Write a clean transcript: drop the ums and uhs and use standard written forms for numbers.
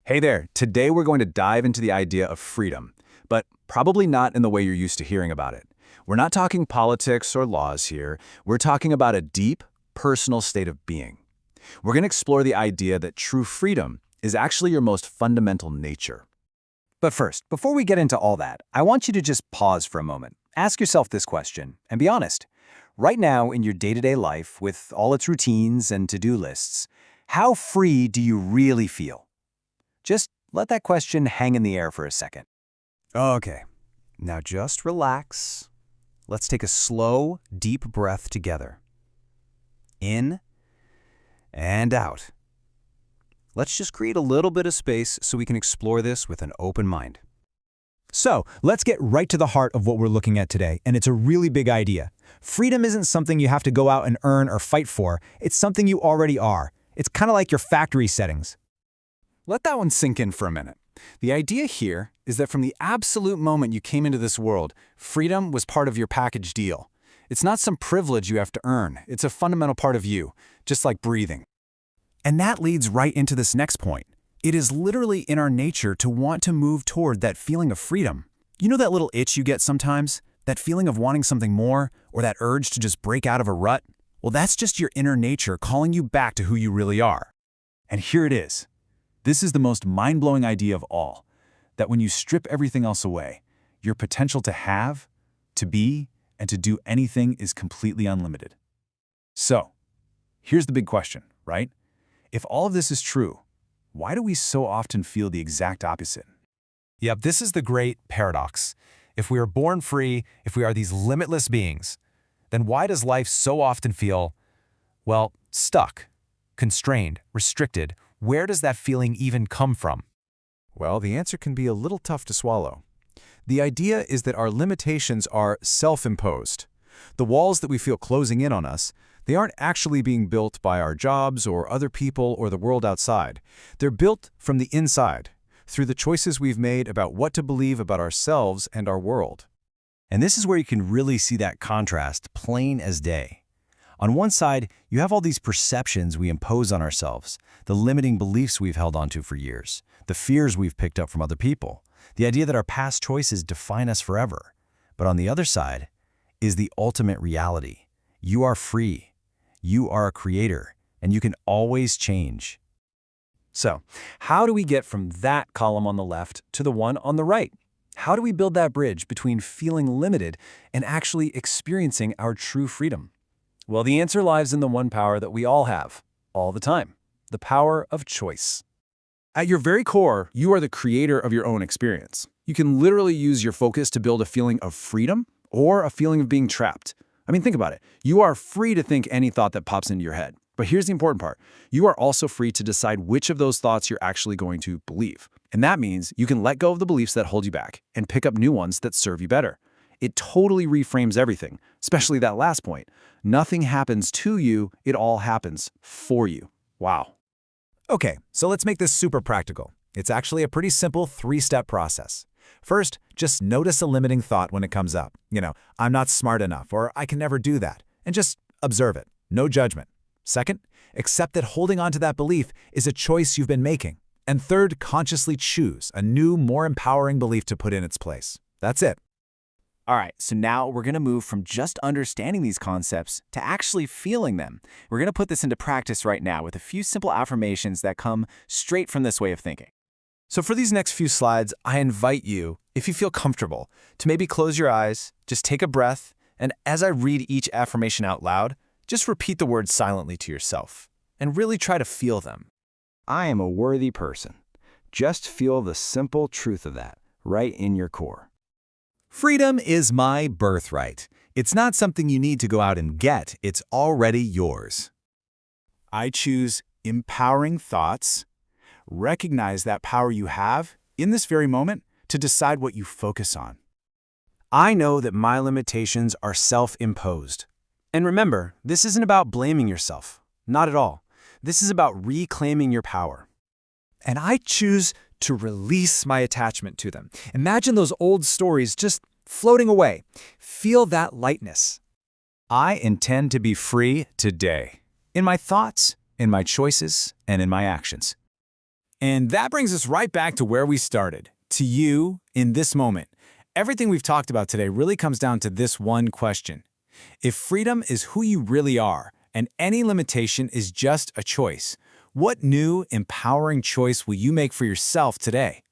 Hey there, today we're going to dive into the idea of freedom, but probably not in the way you're used to hearing about it. We're not talking politics or laws here, we're talking about a deep, personal state of being. We're going to explore the idea that true freedom is actually your most fundamental nature. But first, before we get into all that, I want you to just pause for a moment. Ask yourself this question, and be honest. Right now, in your day-to-day life, with all its routines and to-do lists, how free do you really feel? Just let that question hang in the air for a second. Okay, now just relax. Let's take a slow, deep breath together. In and out. Let's just create a little bit of space so we can explore this with an open mind. So, let's get right to the heart of what we're looking at today, and it's a really big idea. Freedom isn't something you have to go out and earn or fight for. It's something you already are. It's kind of like your factory settings. Let that one sink in for a minute. The idea here is that from the absolute moment you came into this world, freedom was part of your package deal. It's not some privilege you have to earn. It's a fundamental part of you, just like breathing. And that leads right into this next point. It is literally in our nature to want to move toward that feeling of freedom. You know that little itch you get sometimes? That feeling of wanting something more, or that urge to just break out of a rut? Well, that's just your inner nature calling you back to who you really are. And here it is. This is the most mind-blowing idea of all, that when you strip everything else away, your potential to have, to be, and to do anything is completely unlimited. So, here's the big question, right? If all of this is true, why do we so often feel the exact opposite? Yep, this is the great paradox. If we are born free, if we are these limitless beings, then why does life so often feel, well, stuck, constrained, restricted? Where does that feeling even come from? Well, the answer can be a little tough to swallow. The idea is that our limitations are self-imposed. The walls that we feel closing in on us, they aren't actually being built by our jobs or other people or the world outside. They're built from the inside, through the choices we've made about what to believe about ourselves and our world. And this is where you can really see that contrast plain as day. On one side, you have all these perceptions we impose on ourselves, the limiting beliefs we've held onto for years, the fears we've picked up from other people, the idea that our past choices define us forever. But on the other side is the ultimate reality. You are free. You are a creator, and you can always change. So, how do we get from that column on the left to the one on the right? How do we build that bridge between feeling limited and actually experiencing our true freedom? Well, the answer lies in the one power that we all have, all the time, the power of choice. At your very core, you are the creator of your own experience. You can literally use your focus to build a feeling of freedom or a feeling of being trapped. I mean, think about it. You are free to think any thought that pops into your head. But here's the important part. You are also free to decide which of those thoughts you're actually going to believe. And that means you can let go of the beliefs that hold you back and pick up new ones that serve you better. It totally reframes everything, especially that last point. Nothing happens to you, it all happens for you. Wow. Okay, so let's make this super practical. It's actually a pretty simple 3-step process. First, just notice a limiting thought when it comes up. I'm not smart enough, or I can never do that. And just observe it. No judgment. Second, accept that holding on to that belief is a choice you've been making. And third, consciously choose a new, more empowering belief to put in its place. That's it. All right, so now we're going to move from just understanding these concepts to actually feeling them. We're going to put this into practice right now with a few simple affirmations that come straight from this way of thinking. So for these next few slides, I invite you, if you feel comfortable, to maybe close your eyes, just take a breath, and as I read each affirmation out loud, just repeat the words silently to yourself, and really try to feel them. I am a worthy person. Just feel the simple truth of that, right in your core. Freedom is my birthright. It's not something you need to go out and get, it's already yours. I choose empowering thoughts. Recognize that power you have, in this very moment, to decide what you focus on. I know that my limitations are self-imposed. And remember, this isn't about blaming yourself. Not at all. This is about reclaiming your power. And I choose to release my attachment to them. Imagine those old stories just floating away. Feel that lightness. I intend to be free today, in my thoughts, in my choices, and in my actions. And that brings us right back to where we started, to you in this moment. Everything we've talked about today really comes down to this one question. If freedom is who you really are, and any limitation is just a choice, what new, empowering choice will you make for yourself today?